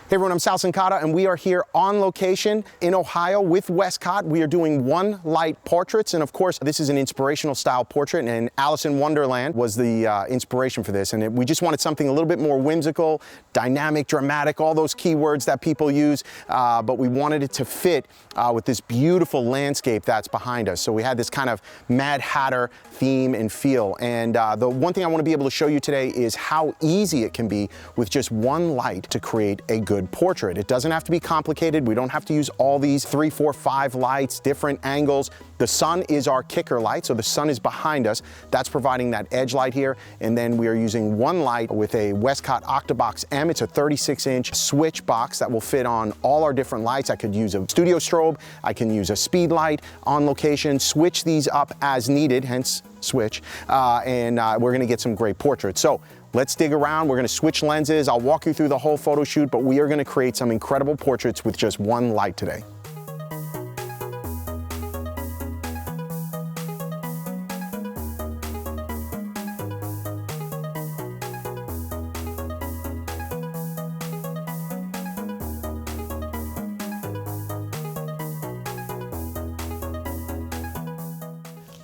Hey everyone, I'm Sal Cincotta, and we are here on location in Ohio with Westcott. We are doing one light portraits, and of course, this is an inspirational style portrait, and Alice in Wonderland was the inspiration for this, and we just wanted something a little bit more whimsical, dynamic, dramatic, all those keywords that people use, but we wanted it to fit with this beautiful landscape that's behind us. So we had this kind of Mad Hatter theme and feel, and the one thing I want to be able to show you today is how easy it can be with just one light to create a good portrait. It doesn't have to be complicated. We don't have to use all these 3, 4, 5 lights, different angles. The sun is our kicker light, so the sun is behind us. That's providing that edge light here. And then we are using one light with a Westcott Octabox M. It's a 36-inch switch box that will fit on all our different lights. I could use a studio strobe. I can use a speed light on location, switch these up as needed, hence switch, and we're gonna get some great portraits. So let's dig around. We're gonna switch lenses. I'll walk you through the whole photo shoot, but we are gonna create some incredible portraits with just one light today.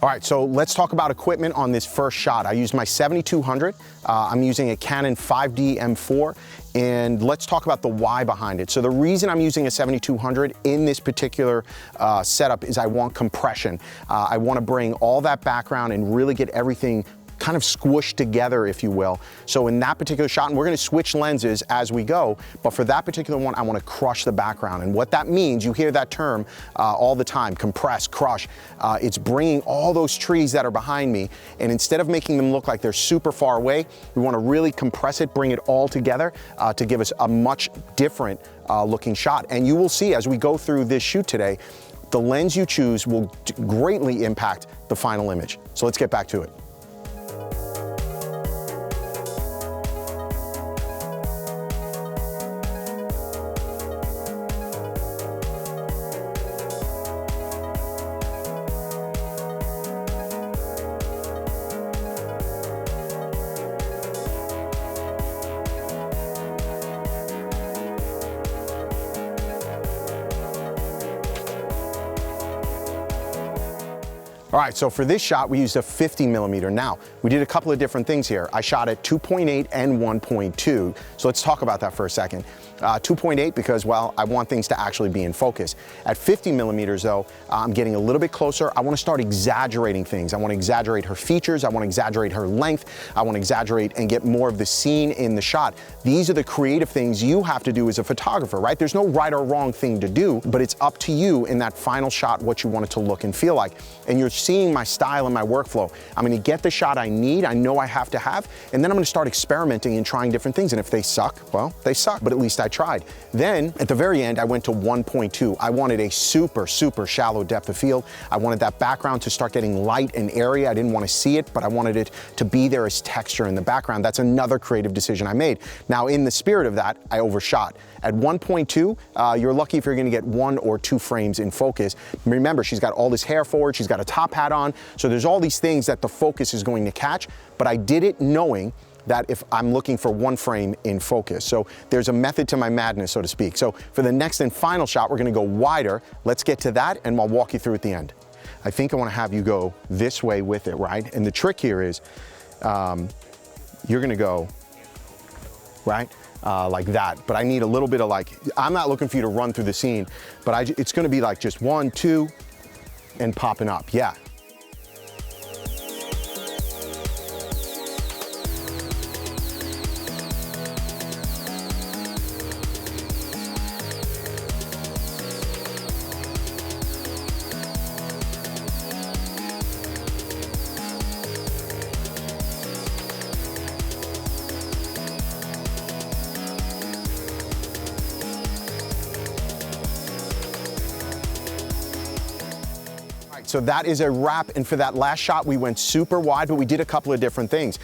All right, so let's talk about equipment on this first shot. I used my 7200. I'm using a Canon 5D M4, and let's talk about the why behind it. So the reason I'm using a 7200 in this particular setup is I want compression. I want to bring all that background and really get everything kind of squished together, if you will. So in that particular shot, and we're gonna switch lenses as we go, but for that particular one, I wanna crush the background. And what that means, you hear that term all the time, compress, crush. It's bringing all those trees that are behind me, and instead of making them look like they're super far away, we wanna really compress it, bring it all together to give us a much different looking shot. And you will see as we go through this shoot today, the lens you choose will greatly impact the final image. So let's get back to it. All right, so for this shot, we used a 50mm. Now, we did a couple of different things here. I shot at 2.8 and 1.2. So let's talk about that for a second. 2.8 because, well, I want things to actually be in focus. At 50mm though, I'm getting a little bit closer. I want to start exaggerating things. I want to exaggerate her features. I want to exaggerate her length. I want to exaggerate and get more of the scene in the shot. These are the creative things you have to do as a photographer, right? There's no right or wrong thing to do, but it's up to you in that final shot what you want it to look and feel like. And you're seeing my style and my workflow. I'm going to get the shot I need, I know I have to have, and then I'm going to start experimenting and trying different things. And if they suck, well, they suck, but at least I tried. Then at the very end, I went to 1.2. I wanted a super, super shallow depth of field. I wanted that background to start getting light and airy. I didn't want to see it, but I wanted it to be there as texture in the background. That's another creative decision I made. Now, in the spirit of that, I overshot. At 1.2, you're lucky if you're going to get 1 or 2 frames in focus. Remember, she's got all this hair forward, she's got a top hat on, so there's all these things that the focus is going to catch, but I did it knowing that if I'm looking for 1 frame in focus. So there's a method to my madness, so to speak. So for the next and final shot, we're gonna go wider. Let's get to that, and I'll walk you through at the end. I think I wanna have you go this way with it, right? And the trick here is, you're gonna go, right? Like that, but I need a little bit of like, I'm not looking for you to run through the scene, but it's gonna be like just 1, 2, and popping up, yeah. So that is a wrap, and for that last shot, we went super wide, but we did a couple of different things.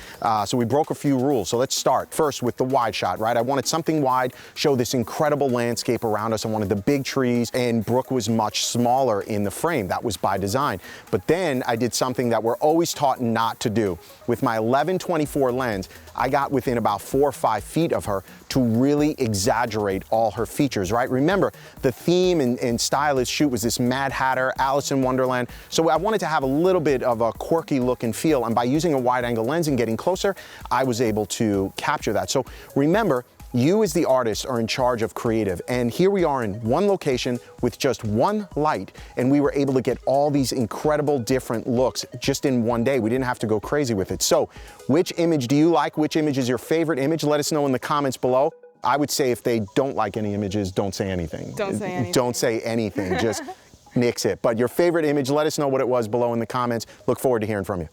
So we broke a few rules. So let's start first with the wide shot, right? I wanted something wide, show this incredible landscape around us. I wanted the big trees, and Brooke was much smaller in the frame. That was by design. But then I did something that we're always taught not to do. With my 11-24 lens, I got within about 4 or 5 feet of her to really exaggerate all her features, right? Remember, the theme and style of this shoot was this Mad Hatter, Alice in Wonderland. So I wanted to have a little bit of a quirky look and feel, and by using a wide angle lens and getting closer, I was able to capture that. So remember, you as the artist are in charge of creative, and here we are in one location with just one light, and we were able to get all these incredible different looks just in one day. We didn't have to go crazy with it. So which image do you like? Which image is your favorite image? Let us know in the comments below. I would say if they don't like any images, don't say anything. Don't say anything. Don't say anything, just nix it. But your favorite image, let us know what it was below in the comments. Look forward to hearing from you.